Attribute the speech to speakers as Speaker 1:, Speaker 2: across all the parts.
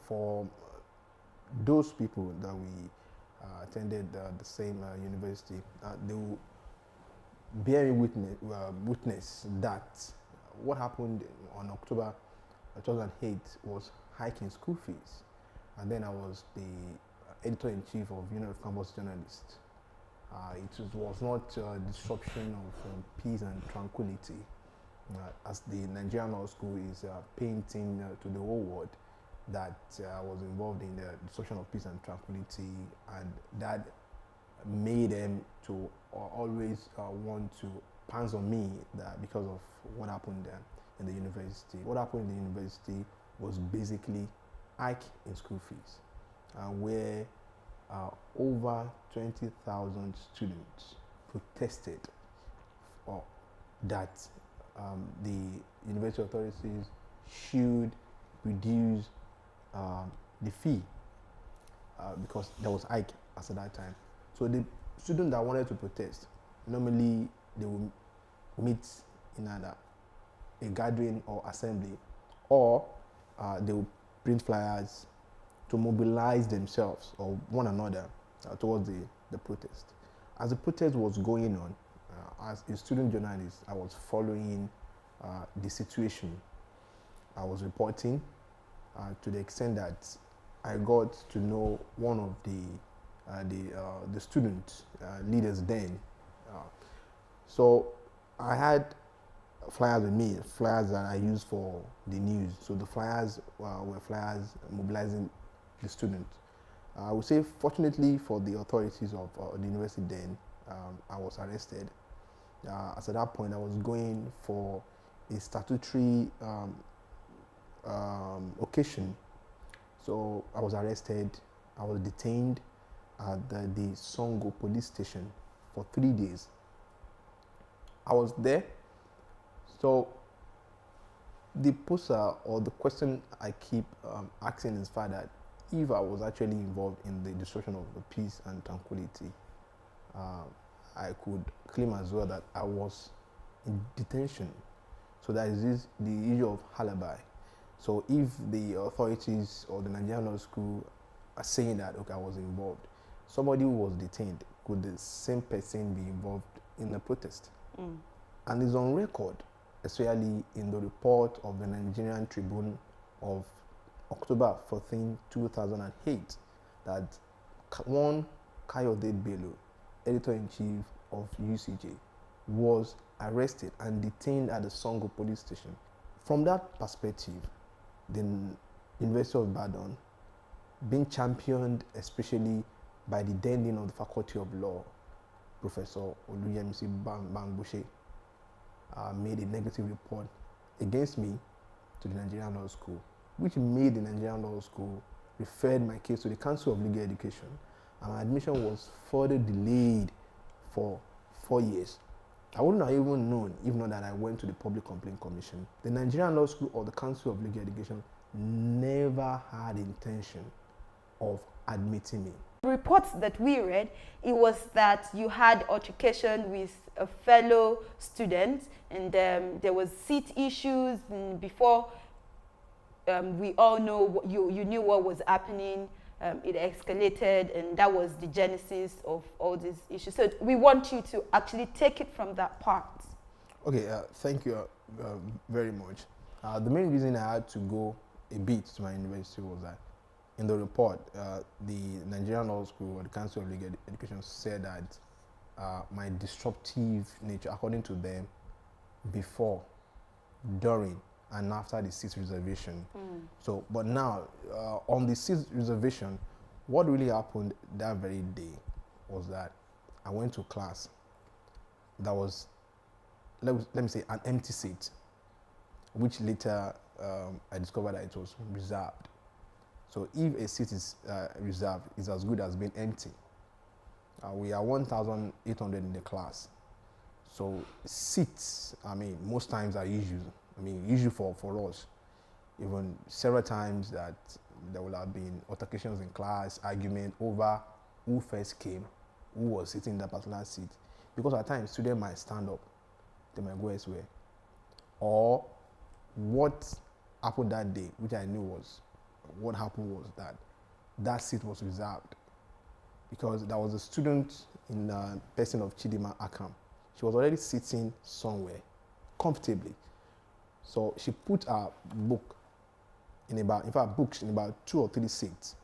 Speaker 1: for those people that we attended the same university, they will bear witness that what happened on October 2008 was hiking school fees. And then I was the editor-in-chief of Union of Campus Journalists. It was not a disruption of peace and tranquility, as the Nigerian Law School is painting to the whole world that I was involved in the destruction of peace and tranquility, and that made them to always want to pounce on me that because of what happened there in the university. What happened in the university was basically hike in school fees, where over 20,000 students protested that the university authorities should reduce the fee because there was hike at that time. So the students that wanted to protest, normally they will meet in either a gathering or assembly, or they will print flyers to mobilize themselves or one another towards the protest. As the protest was going on, as a student journalist, I was following the situation. I was reporting to the extent that I got to know one of the student leaders then. So I had flyers with me, flyers that I used for the news. So the flyers were flyers mobilizing the students. I would say, fortunately for the authorities of the university then, I was arrested. As at that point, I was going for a statutory occasion. So I was arrested. I was detained at the Songo police station for 3 days. I was there. So the poster or the question I keep asking is that if I was actually involved in the destruction of the peace and tranquility, I could claim as well that I was in detention. So that is the issue of alibi. So if the authorities or the Nigerian Law School are saying that, okay, I was involved, somebody who was detained, could the same person be involved in the protest? And it's on record, especially in the report of the Nigerian Tribune of October 14, 2008, that one Kayode Bello, editor-in-chief of UCJ, was arrested and detained at the Songo police station. From that perspective, the University of Ibadan, being championed especially by the then dean of the Faculty of Law, Professor Oluyemisi Bangbushe, made a negative report against me to the Nigerian Law School, which made the Nigerian Law School referred my case to the Council of Legal Education, and my admission was further delayed for 4 years. I wouldn't have even known if not that I went to the Public Complaint Commission. The Nigerian Law School or the Council of Legal Education never had intention of admitting me.
Speaker 2: Reports that we read, it was that you had altercation with a fellow student, and there was seat issues, and before we all know you knew what was happening. It escalated, and that was the genesis of all these issues. So we want you to actually take it from that part.
Speaker 1: Okay, thank you very much. The main reason I had to go a bit to my university was that in the report, the Nigerian Law School or the Council of Legal Education said that my disruptive nature, according to them, before, during, and after the seat reservation. So, but now, on the seat reservation, what really happened that very day was that I went to class that was, let me say, an empty seat, which later I discovered that it was reserved. So if a seat is reserved, it's as good as being empty. We are 1,800 in the class. So seats, I mean, most times are issues. I mean, usually for us, even several times that there will have been altercations in class, argument over who first came, who was sitting in that particular seat. Because at times, students might stand up, they might go elsewhere. Or what happened that day, which I knew was what happened was that that seat was reserved because there was a student in the person of Chidima Akam. She was already sitting somewhere comfortably. So she put her book in fact, books in about 2 or 3 seats.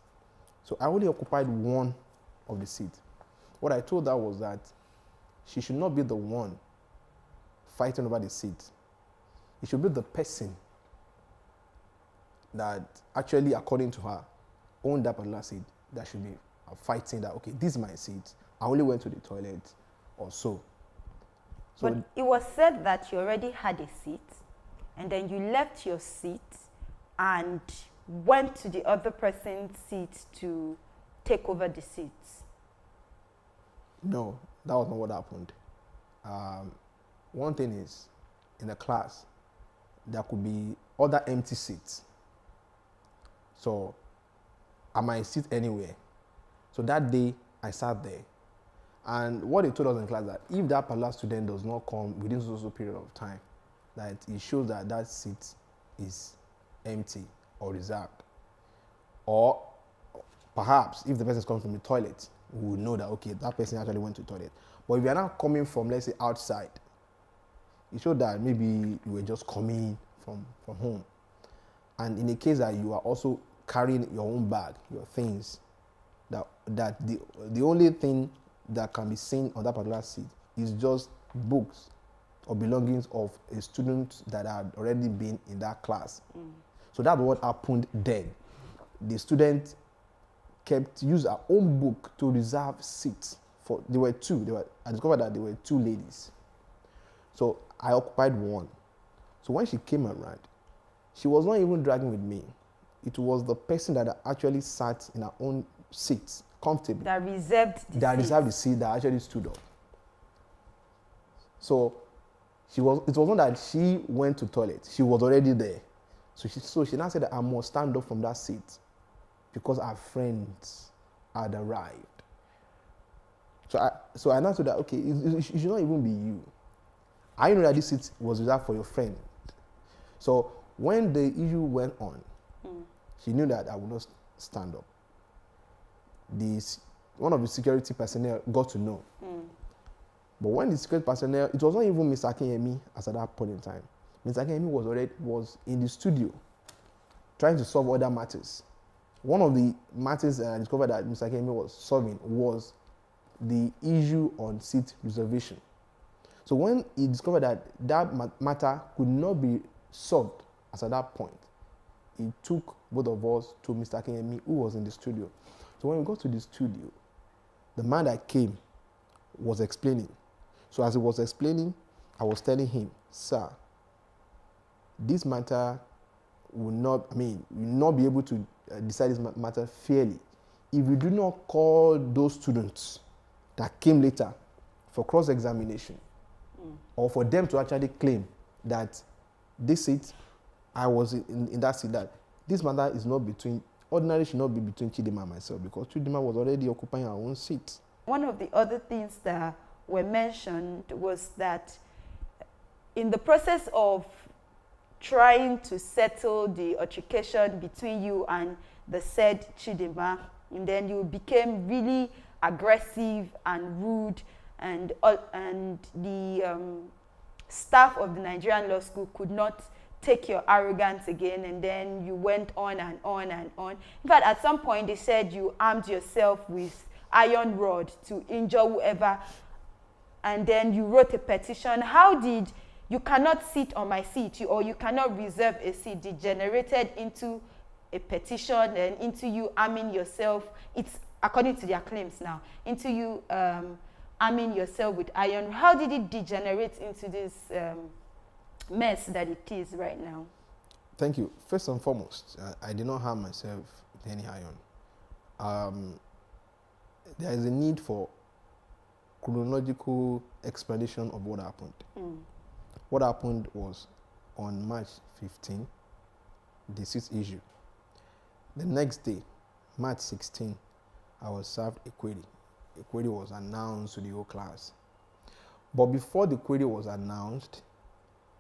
Speaker 1: So I only occupied one of the seats. What I told her was that she should not be the one fighting over the seat. It should be the person that actually, according to her, owned that particular seat that should be fighting that, okay, this is my seat. I only went to the toilet or so.
Speaker 2: But it was said that you already had a seat and then you left your seat and went to the other person's seat to take over the seats.
Speaker 1: No, that was not what happened. One thing is, in a class, there could be other empty seats. So I might sit anywhere. So that day, I sat there. And what they told us in class that if that particular student does not come within a period of time, that it shows that that seat is empty or reserved. Or perhaps if the person is coming from the toilet, we would know that, okay, that person actually went to the toilet. But if you are not coming from, let's say, outside, it showed that maybe you were just coming from home. And in the case that you are also carrying your own bag, your things, that the only thing that can be seen on that particular seat is just books or belongings of a student that had already been in that class. So that's what happened then. The student used her own book to reserve seats for. There were two. I discovered that there were 2 ladies. So I occupied one. So when she came around, she was not even dragging with me. It was the person that actually sat in her own seat comfortably.
Speaker 2: That reserved
Speaker 1: the seat that actually stood up. So it was not that she went to toilet. She was already there. So she now said that I must stand up from that seat because our friends had arrived. So I now said that, okay, it should not even be you. I know that this seat was reserved for your friend. So when the issue went on, she knew that I would not stand up. One of the security personnel got to know. But when the security personnel, it was not even Mr. Akinyemi as at that point in time. Mr. Akinyemi was in the studio trying to solve other matters. One of the matters I discovered that Mr. Akinyemi was solving was the issue on seat reservation. So when he discovered that matter could not be solved as at that point, he took both of us to Mr. Akinyemi, who was in the studio. So when we got to the studio, the man that came was explaining. So as he was explaining, I was telling him, sir, this matter will not be able to decide this matter fairly if you do not call those students that came later for cross-examination or for them to actually claim that this seat, I was in that seat, that this matter is not ordinarily should not be between Chidima and myself because Chidima was already occupying her own seat.
Speaker 2: One of the other things that were mentioned was that in the process of trying to settle the altercation between you and the said Chidima, and then you became really aggressive and rude, and the staff of the Nigerian Law School could not take your arrogance again, and then you went on and on and on. In fact, at some point they said you armed yourself with iron rod to injure whoever, and then you wrote a petition. How did you cannot sit on my seat, or you cannot reserve a seat, degenerated into a petition and into you arming yourself? It's according to their claims now, into you arming yourself with iron. How did it degenerate into this mess that it is right now?
Speaker 1: Thank you. First and foremost, I did not harm myself with any iron. There is a need for chronological explanation of what happened. What happened was on March 15, the seat issue. The next day, March 16, I was served a query. A query was announced to the whole class. But before the query was announced,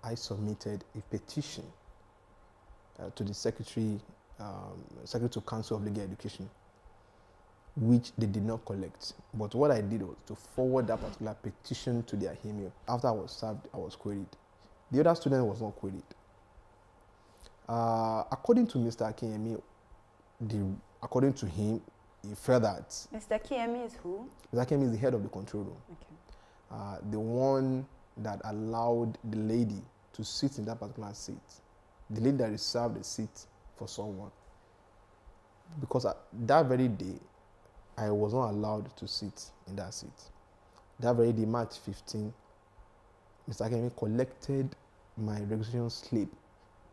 Speaker 1: I submitted a petition to the secretary Secretary to Council of Legal Education, which they did not collect. But what I did was to forward that particular petition to their email. After I was served, I was queried. The other student was not queried. According to Mr. Akinyemi, according to him, he felt that
Speaker 2: Mr. Akinyemi is who?
Speaker 1: Mr. Akinyemi is the head of the control room.
Speaker 2: Okay.
Speaker 1: The one that allowed the lady to sit in that particular seat. The lady that reserved the seat for someone. Because that very day, I was not allowed to sit in that seat. That very day, March 15, Mr. Akinyemi collected my registration slip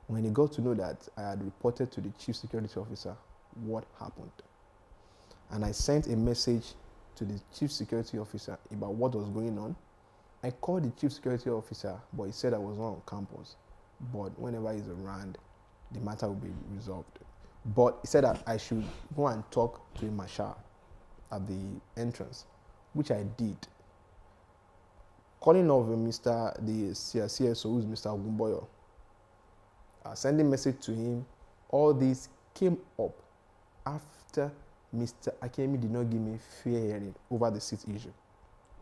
Speaker 1: when he got to know that I had reported to the chief security officer what happened. And I sent a message to the chief security officer about what was going on. I called the chief security officer, but he said I was not on campus. But whenever he's around, the matter will be resolved. But he said that I should go and talk to a marshal at the entrance, which I did. Calling off the CSO, who is Mr. Ogumboyo, sending message to him, all this came up after Mr. Akinyemi did not give me fair hearing over the seat issue.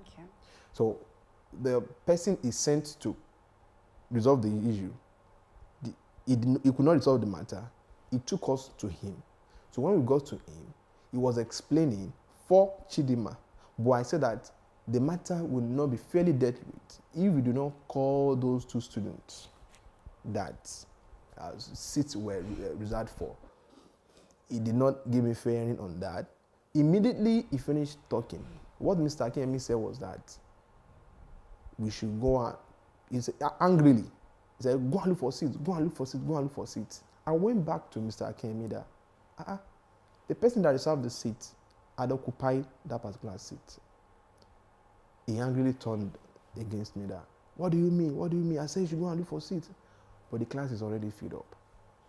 Speaker 2: Okay.
Speaker 1: So the person is sent to resolve the issue. He could not resolve the matter. He took us to him. So when we got to him, he was explaining for Chidima, but I said that the matter will not be fairly dealt with if we do not call those two students that seats were reserved for. He did not give me fair hearing on that. Immediately he finished talking. What Mr. Akinyemi said was that we should go on. He said angrily, he said, go and look for seats, go and look for seats, go and look for seats. I went back to Mr. Akinyemi that the person that reserved the seat had occupied that particular seat. He angrily turned against me that, what do you mean? What do you mean? I said you should go and look for seats. But the class is already filled up.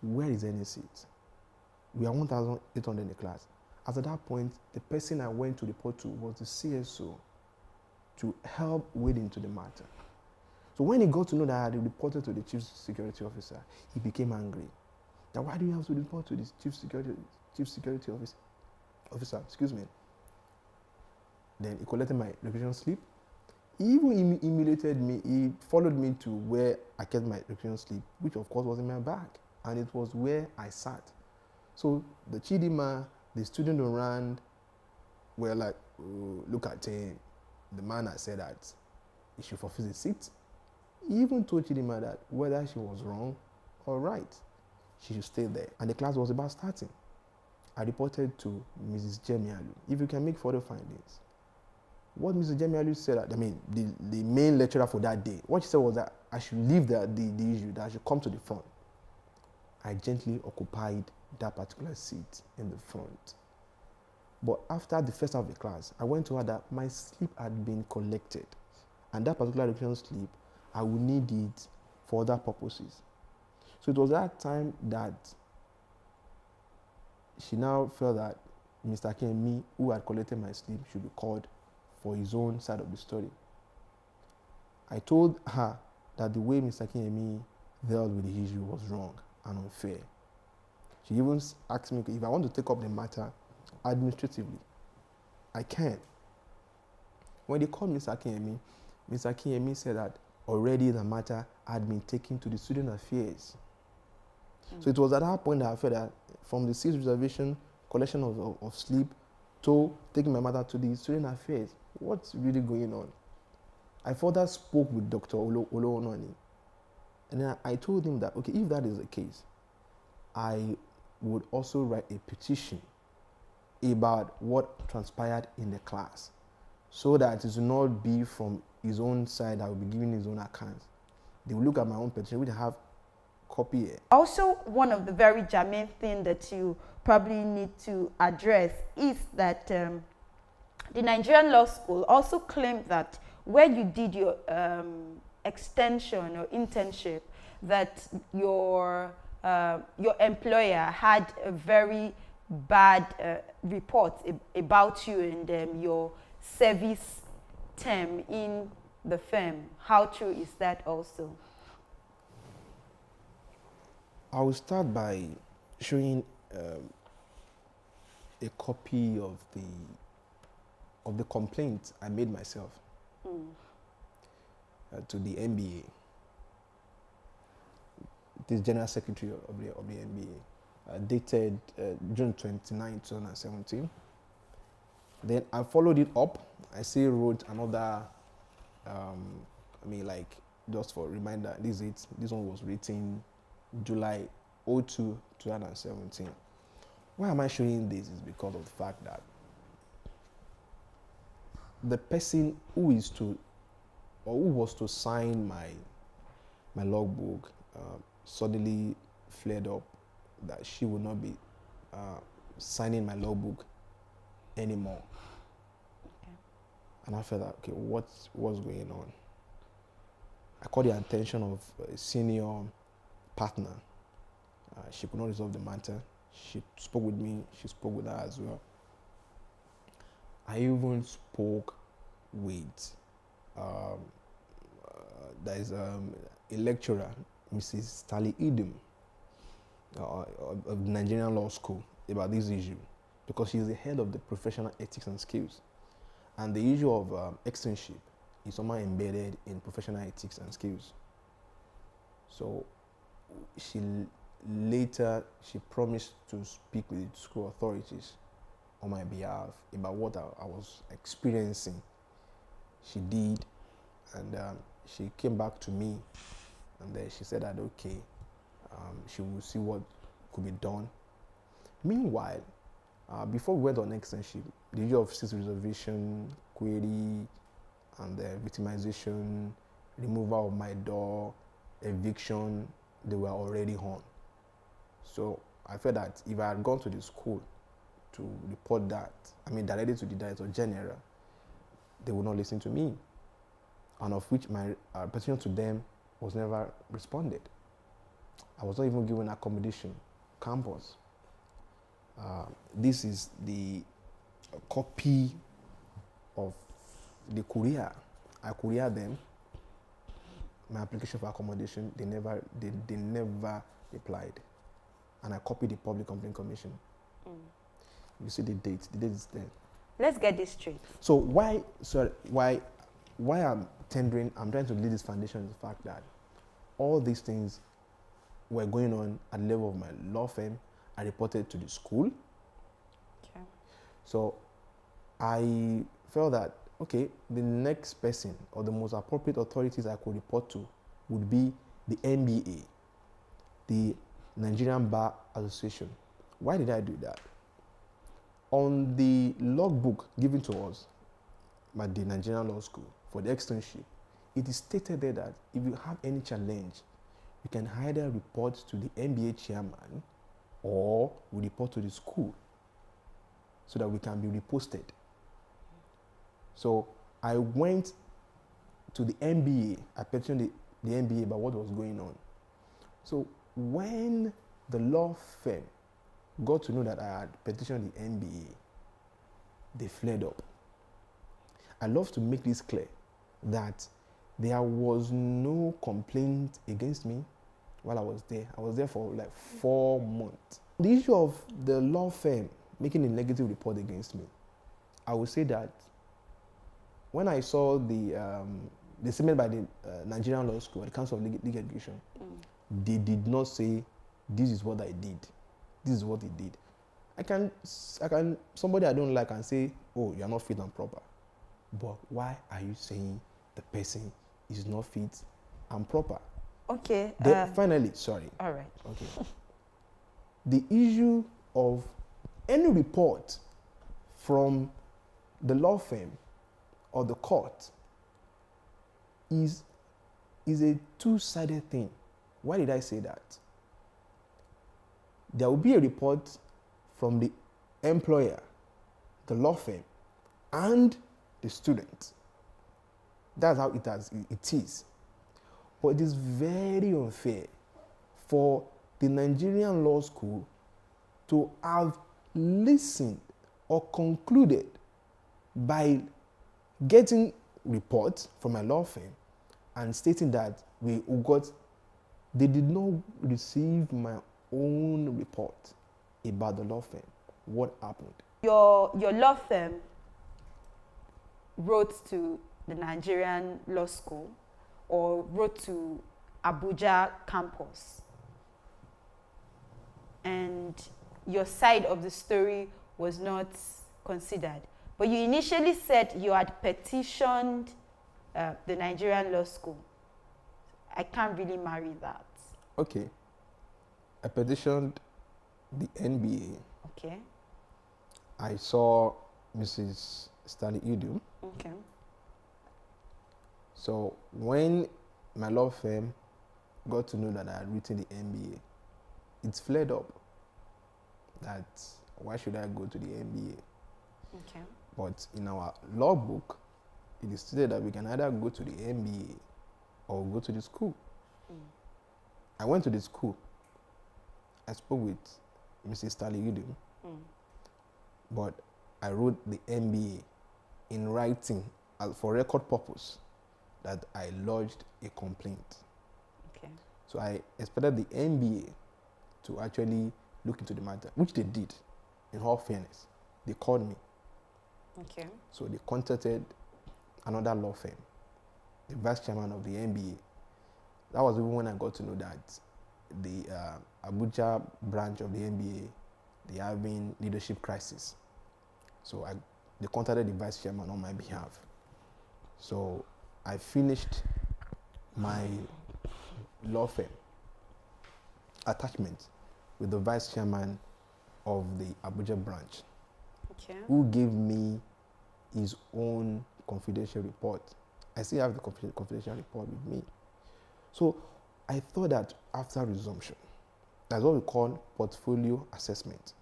Speaker 1: Where is any seat? We are 1,800 in the class. As at that point, the person I went to report to was the CSO to help wade into the matter. So when he got to know that I had reported to the chief security officer, he became angry. Now, why do you have to report to the chief security officer? Excuse me. Then he collected my registration slip. He even humiliated me. He followed me to where I kept my registration slip, which of course was in my bag, and it was where I sat. So the Chidima, the student around, were like, oh, look at him. The man had said that he should forfeit his seat. He even told Chidima that whether she was wrong or right, she should stay there. And the class was about starting. I reported to Mrs. Jemialu. If you can make further findings. What Mrs. Jemialu said, the main lecturer for that day, what she said was that I should leave the issue, that I should come to the front. I gently occupied that particular seat in the front. But after the first half of the class, I went to her that my slip had been collected. And that particular registration slip, I would need it for other purposes. So it was that time that she now felt that Mr. Akinyemi, who had collected my slip, should be called for his own side of the story. I told her that the way Mr. Akinyemi dealt with the issue was wrong and unfair. She even asked me if I want to take up the matter administratively. I can. When they called Mr. Akinyemi said that already the matter had been taken to the student affairs. So it was at that point that I felt that from the seat reservation, collection of slip, to taking my matter to the student affairs, what's really going on? I further spoke with Dr. Olo Ononi, and then I told him that, okay, if that is the case, I would also write a petition about what transpired in the class, so that it will not be from his own side that will be giving his own account. They will look at my own petition, which I have copy here.
Speaker 2: Also, one of the very germane things that you probably need to address is that the Nigerian Law School also claimed that where you did your extension or internship, that your employer had a very bad report about you and your service term in the firm. How true is that also?
Speaker 1: I will start by showing a copy of the complaint I made myself to the NBA, the General Secretary of the NBA, dated June 29, 2017. Then I followed it up. I still wrote another, like, just for reminder, this one was written July 02, 2017. Why am I showing this is because of the fact that the person who was to sign my logbook suddenly flared up that she would not be signing my logbook anymore. Okay. And I felt that, okay, what's going on? I called the attention of a senior partner. She could not resolve the matter. She spoke with me. She spoke with her as well. I even spoke with there is a lecturer, Mrs. Tali Idum, of the Nigerian Law School, about this issue, because she's the head of the professional ethics and skills. And the issue of externship is somehow embedded in professional ethics and skills. So she promised to speak with the school authorities on my behalf about what I was experiencing. She did, and she came back to me, and then she said that, okay, she will see what could be done. Meanwhile, before we went on externship, the issue of seat reservation, query, and victimization, removal of my door, eviction, they were already on. So I felt that if I had gone to the school to report that, directly to the Director General, they would not listen to me, and of which my petition to them was never responded. I was not even given accommodation, campus. This is the copy of the courier. I couriered them my application for accommodation. They never replied, and I copied the Public Complaint Commission. You see the date. The date is there.
Speaker 2: Let's get this straight.
Speaker 1: So why I'm trying to lay this foundation is the fact that all these things were going on at the level of my law firm. I reported to the school. Okay. So I felt that, okay, the next person or the most appropriate authorities I could report to would be the NBA, the Nigerian Bar Association. Why did I do that? On the logbook given to us by the Nigerian Law School for the externship, it is stated there that if you have any challenge, you can either report to the NBA chairman or we report to the school so that we can be reposted. So I went to the NBA. I petitioned the NBA about what was going on. So when the law firm got to know that I had petitioned the NBA, they flared up. I love to make this clear that there was no complaint against me while I was there. I was there for like 4 months. The issue of the law firm making a negative report against me, I would say that when I saw the statement by the Nigerian Law School, the Council of Legal Education, they did not say, this is what I did. This is what he did. Somebody I don't like can say, oh, you are not fit and proper. But why are you saying the person is not fit and proper?
Speaker 2: Okay.
Speaker 1: Finally, sorry.
Speaker 2: All right.
Speaker 1: Okay. The issue of any report from the law firm or the court is a two-sided thing. Why did I say that? There will be a report from the employer, the law firm, and the student. That's how it is. But it is very unfair for the Nigerian Law School to have listened or concluded by getting reports from a law firm and stating that they did not receive my own report. about the law firm. What happened?
Speaker 2: Your law firm wrote to the Nigerian law school or wrote to Abuja campus, and your side of the story was not considered. But you initially said you had petitioned the Nigerian law school. I can't really marry that.
Speaker 1: Okay. I petitioned the NBA.
Speaker 2: Okay.
Speaker 1: I saw Mrs. Stanley Idum.
Speaker 2: Okay.
Speaker 1: So when my law firm got to know that I had written the NBA, it flared up that why should I go to the NBA?
Speaker 2: Okay.
Speaker 1: But in our law book, it is stated that we can either go to the NBA or go to the school. I went to the school. I spoke with Mrs. Stanley Idum, but I wrote the MBA in writing for record purpose that I lodged a complaint.
Speaker 2: Okay.
Speaker 1: So I expected the MBA to actually look into the matter, which they did, in all fairness. They called me.
Speaker 2: Okay.
Speaker 1: So they contacted another law firm, the vice chairman of the MBA. That was even when I got to know that the Abuja branch of the MBA, they are having leadership crisis. So they contacted the vice chairman on my behalf. So I finished my law firm attachment with the vice chairman of the Abuja branch,
Speaker 2: Okay.
Speaker 1: who gave me his own confidential report. I still have the confidential report with me. So I thought that after resumption, that's what we call portfolio assessment.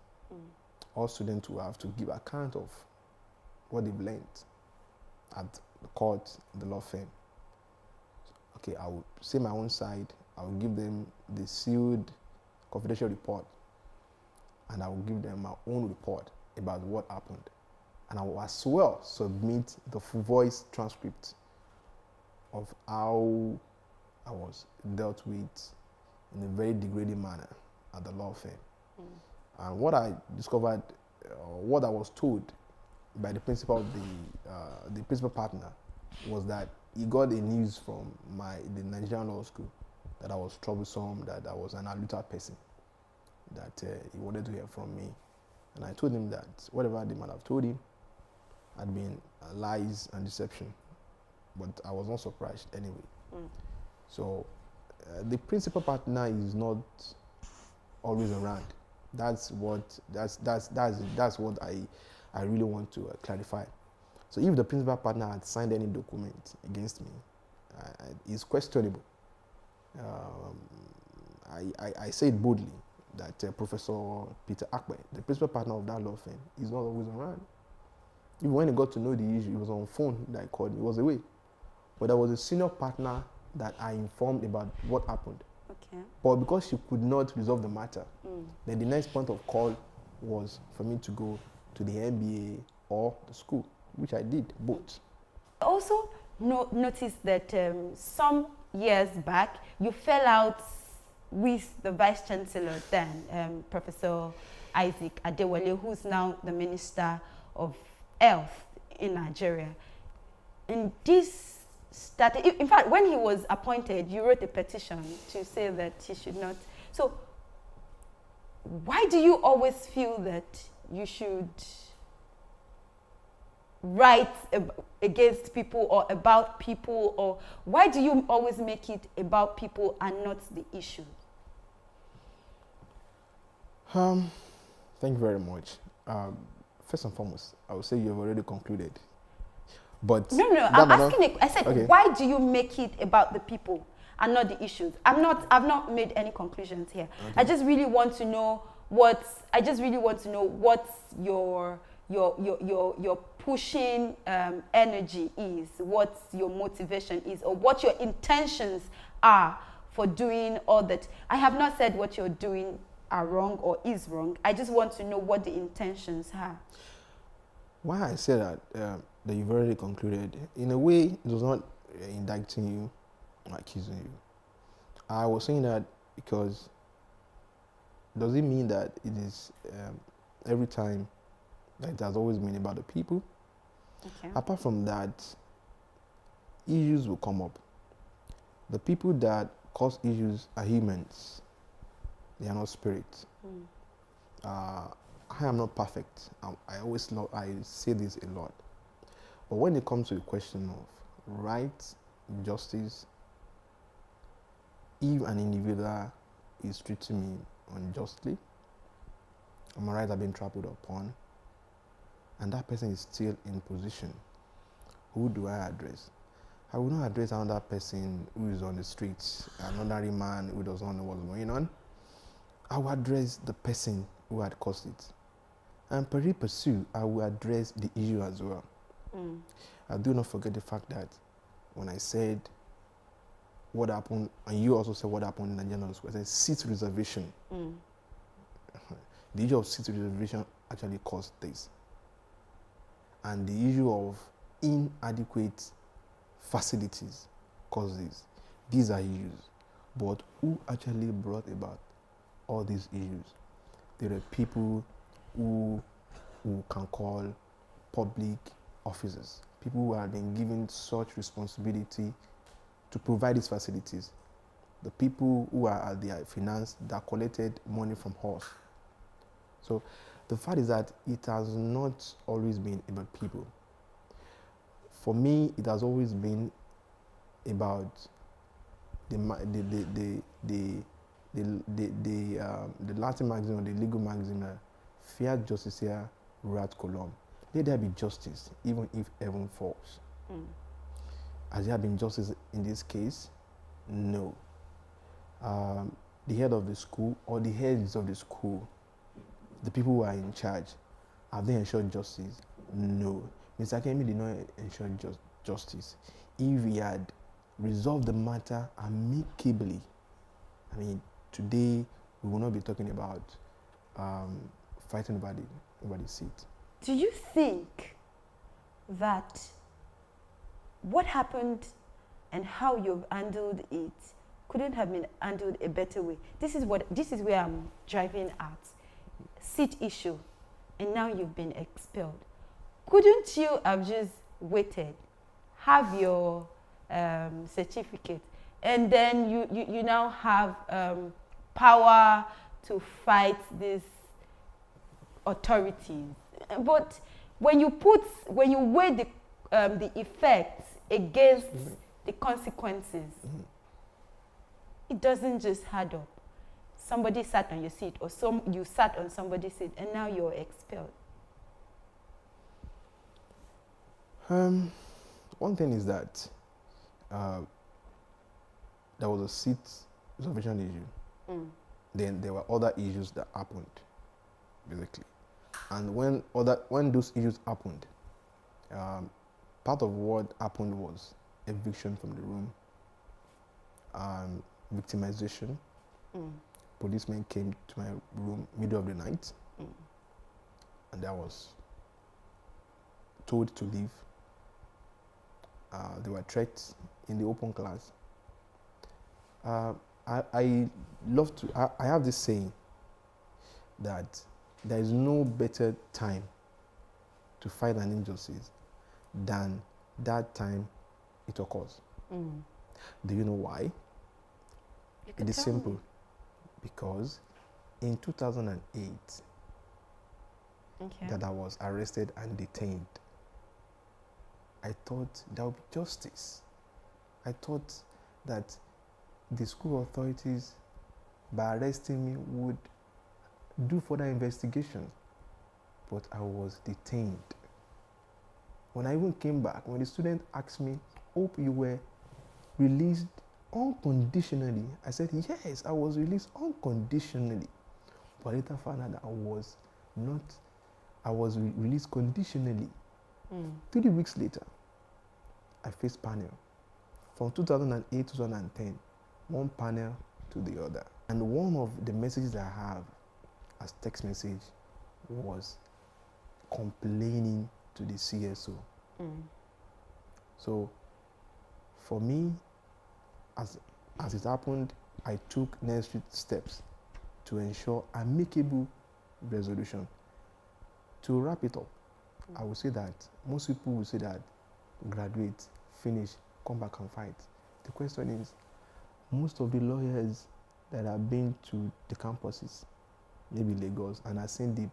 Speaker 1: All students will have to give account of what they've learned at the court, the law firm. Okay, I will say my own side. I will give them the sealed confidential report, and I will give them my own report about what happened. And I will as well submit the full voice transcript of how I was dealt with in a very degrading manner at the law firm. And what I discovered, what I was told by the principal of the principal partner, was that he got a news from the Nigerian law school that I was troublesome, that I was an alluter person, that he wanted to hear from me. And I told him that whatever they might have told him had been lies and deception, but I was not surprised anyway. So the principal partner is not always around. That's what I really want to clarify. So if the principal partner had signed any document against me, it's questionable. I say it boldly that Professor Peter Akpe, the principal partner of that law firm, is not always around. Even when he got to know the issue, he was on phone that I called him. He was away. But there was a senior partner that I informed about what happened.
Speaker 2: Okay.
Speaker 1: But because she could not resolve the matter, then the next point of call was for me to go to the MBA or the school, which I did, both.
Speaker 2: I also noticed that some years back, you fell out with the Vice Chancellor then, Professor Isaac Adewale, who's now the Minister of Health in Nigeria. And this started, in fact, when he was appointed, you wrote a petition to say that he should not. So why do you always feel that you should write against people or about people, or why do you always make it about people and not the issue?
Speaker 1: Thank you very much. First and foremost, I would say you have already concluded. But
Speaker 2: no, I'm asking. I said, okay, why do you make it about the people and not the issues? I've not made any conclusions here. Okay. I just really want to know what's your pushing energy is, what your motivation is, or what your intentions are for doing all that. I have not said what you're doing are wrong or is wrong. I just want to know what the intentions are.
Speaker 1: Why I say that you've already concluded, in a way, it was not indicting you or accusing you. I was saying that because does it mean that it is every time that it has always been about the people?
Speaker 2: Okay.
Speaker 1: Apart from that, issues will come up. The people that cause issues are humans. They are not spirits. I am not perfect. I say this a lot. But when it comes to the question of right, justice, if an individual is treating me unjustly, my rights have been trampled upon, and that person is still in position, who do I address? I will not address another person who is on the streets, another man who doesn't know what's going on. I will address the person who had caused it. And pari passu, I will address the issue as well. I do not forget the fact that when I said what happened, and you also said what happened in the Nigerian school, I said seat reservation. The issue of seat reservation actually caused this. And the issue of inadequate facilities caused this. These are issues. But who actually brought about all these issues? There are people who can call public officers, people who have been given such responsibility to provide these facilities, the people who are at their finance that collected money from us. So the fact is that it has not always been about people. For me, it has always been about the Latin maxim or the legal maxim, fiat justitia rat colum. Let there be justice, even if heaven falls. Has there been justice in this case? No. The head of the school or the heads of the school, the people who are in charge, have they ensured justice? No. Mr. Kemi did not ensure justice. If he had resolved the matter amicably, I mean, today we will not be talking about fighting over the seat.
Speaker 2: Do you think that what happened and how you've handled it couldn't have been handled a better way? This is where I'm driving at. Seat issue, and now you've been expelled. Couldn't you have just waited, have your certificate, and then you now have power to fight these authorities? But when you weigh the effects against the consequences, it doesn't just add up. Somebody sat on your seat, or you sat on somebody's seat, and now you're expelled.
Speaker 1: One thing is that there was a seat reservation issue. Then there were other issues that happened, basically. And when those issues happened, part of what happened was eviction from the room, victimization. Policemen came to my room middle of the night, and I was told to leave. There were threats in the open class. I have this saying that there is no better time to fight an injustice than that time it occurs. Do you know why? It is simple. Because in 2008, that I was arrested and detained, I thought there would be justice. I thought that the school authorities, by arresting me, would do further investigations. But I was detained. When I even came back, when the student asked me, "Hope you were released unconditionally," I said, "Yes, I was released unconditionally." But later found out that I was released conditionally. 3 weeks later, I faced panel. From 2008 to 2010, one panel to the other. And one of the messages I have as text message was complaining to the CSO. So for me, as it happened, I took necessary steps to ensure amicable resolution. To wrap it up, I would say that most people will say that graduate, finish, come back and fight. The question is, most of the lawyers that have been to the campuses, maybe Lagos, and have seen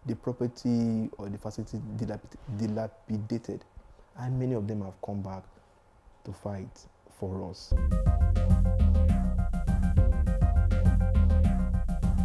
Speaker 1: the property or the facility dilapidated, and many of them have come back to fight for us.